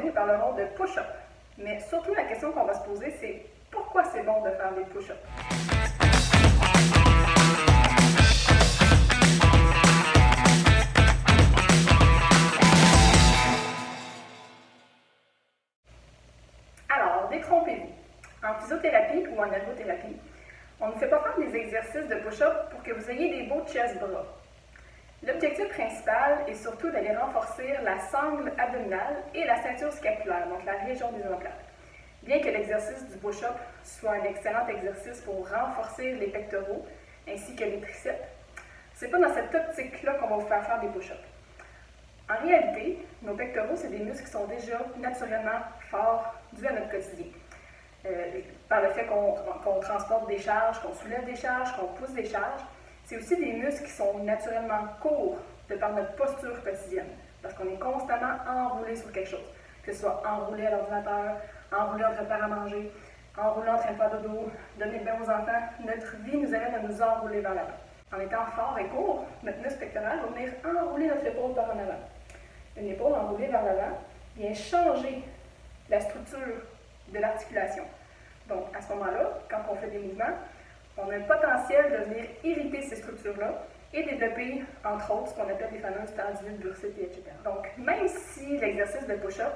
aujourd'hui, nous parlerons de push-up. Mais surtout, la question qu'on va se poser, c'est pourquoi c'est bon de faire des push-ups? Alors, détrompez-vous. En physiothérapie ou en ergothérapie, on ne fait pas faire des exercices de push-up pour que vous ayez des beaux chest-bras. L'objectif principal est surtout d'aller renforcer la sangle abdominale et la ceinture scapulaire, donc la région des omoplates. Bien que l'exercice du push-up soit un excellent exercice pour renforcer les pectoraux ainsi que les triceps, c'est pas dans cette optique-là qu'on va vous faire des push-ups. En réalité, nos pectoraux, c'est des muscles qui sont déjà naturellement forts dus à notre quotidien. Par le fait qu'on transporte des charges, qu'on soulève des charges, qu'on pousse des charges. C'est aussi des muscles qui sont naturellement courts de par notre posture quotidienne, parce qu'on est constamment enroulé sur quelque chose, que ce soit enroulé à l'ordinateur, enroulé en train de faire à manger, enroulé en train de faire dodo, donner le bain aux enfants. Notre vie nous amène à nous enrouler vers l'avant. En étant fort et court, notre muscle pectoral va venir enrouler notre épaule par en avant. Une épaule enroulée vers l'avant vient changer la structure de l'articulation. Donc, à ce moment-là, quand on fait des mouvements, on a un potentiel de venir irriter ces structures-là et développer, entre autres, ce qu'on appelle les fameuses tendinites bursites, etc. Donc, même si l'exercice de push-up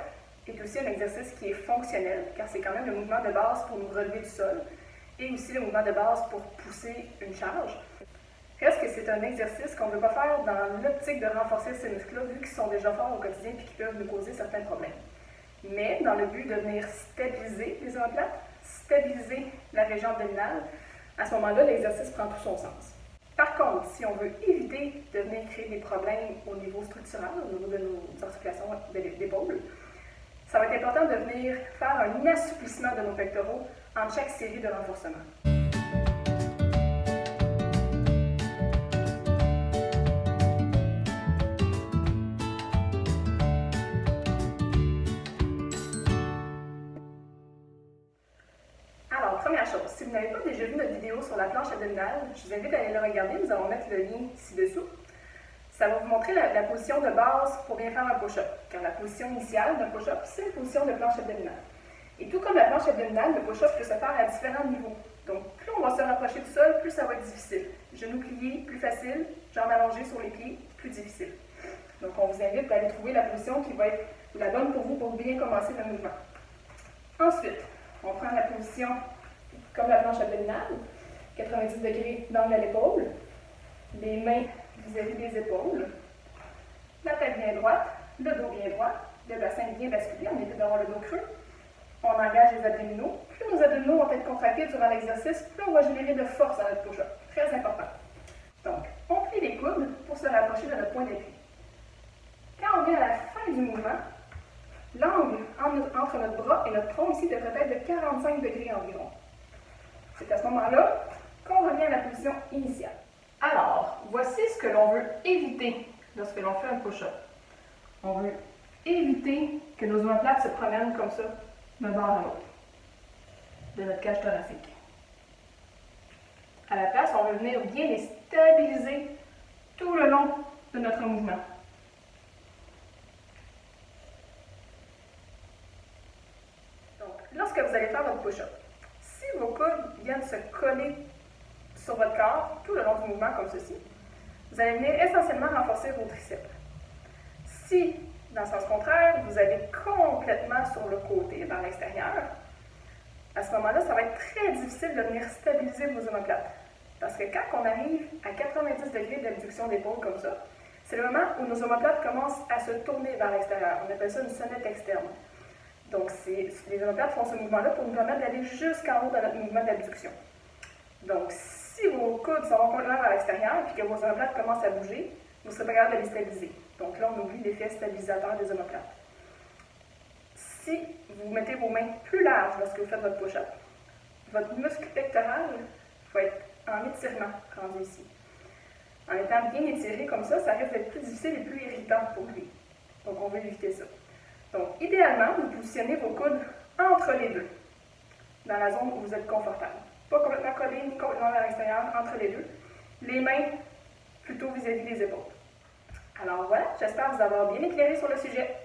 est aussi un exercice qui est fonctionnel, car c'est quand même le mouvement de base pour nous relever du sol, et aussi le mouvement de base pour pousser une charge, reste que c'est un exercice qu'on ne veut pas faire dans l'optique de renforcer ces muscles-là, vu qu'ils sont déjà forts au quotidien et qu'ils peuvent nous causer certains problèmes. Mais dans le but de venir stabiliser les omoplates, stabiliser la région abdominale, à ce moment-là, l'exercice prend tout son sens. Par contre, si on veut éviter de venir créer des problèmes au niveau structural, au niveau de nos articulations d'épaule, ça va être important de venir faire un assouplissement de nos pectoraux entre chaque série de renforcements. Alors, première chose, si vous n'avez pas déjà vu notre vidéo sur la planche abdominale, je vous invite à aller la regarder, nous allons mettre le lien ci-dessous. Ça va vous montrer la position de base pour bien faire un push-up, car la position initiale d'un push-up, c'est une position de planche abdominale. Et tout comme la planche abdominale, le push-up peut se faire à différents niveaux. Donc, plus on va se rapprocher du sol, plus ça va être difficile. Genoux pliés, plus facile. Jambes allongées sur les pieds, plus difficile. Donc, on vous invite à aller trouver la position qui va être la bonne pour vous pour bien commencer le mouvement. Ensuite, on prend la position comme la planche abdominale, 90 degrés d'angle à l'épaule, les mains vis-à-vis des épaules, la tête bien droite, le dos bien droit, le bassin bien basculé, on évite d'avoir le dos creux. On engage les abdominaux. Plus nos abdominaux vont être contractés durant l'exercice, plus on va générer de force dans notre push-up. Très important. Donc, on plie les coudes pour se rapprocher de notre point d'appui. Quand on vient à la fin du mouvement, l'angle entre notre bras et notre tronc ici devrait être de 45 degrés environ. C'est à ce moment-là qu'on revient à la position initiale. Alors, voici ce que l'on veut éviter lorsque l'on fait un push-up. On veut éviter que nos omoplates se promènent comme ça, d'un bord à l'autre, de notre cage thoracique. À la place, on veut venir bien les stabiliser tout le long de notre mouvement. Donc, lorsque vous allez faire votre push-up, si vos coudes viennent se coller sur votre corps tout le long du mouvement comme ceci, vous allez venir essentiellement renforcer vos triceps. Si, dans le sens contraire, vous allez complètement sur le côté, vers l'extérieur, à ce moment-là, ça va être très difficile de venir stabiliser vos omoplates. Parce que quand on arrive à 90 degrés d'abduction d'épaule comme ça, c'est le moment où nos omoplates commencent à se tourner vers l'extérieur. On appelle ça une sonnette externe. Donc, les omoplates font ce mouvement-là pour nous permettre d'aller jusqu'en haut dans notre mouvement d'abduction. Donc, si vos coudes sont complètement vers l'extérieur et que vos omoplates commencent à bouger, vous serez pas capable de les stabiliser. Donc là, on oublie l'effet stabilisateur des omoplates. Si vous mettez vos mains plus larges lorsque vous faites votre push-up, votre muscle pectoral va être en étirement rendu ici. En étant bien étiré comme ça risque d'être plus difficile et plus irritant pour lui. Donc, on veut éviter ça. Donc, idéalement, vous positionnez vos coudes entre les deux, dans la zone où vous êtes confortable. Pas complètement collés, ni complètement vers l'extérieur, entre les deux. Les mains plutôt vis-à-vis des épaules. Alors voilà, j'espère vous avoir bien éclairé sur le sujet.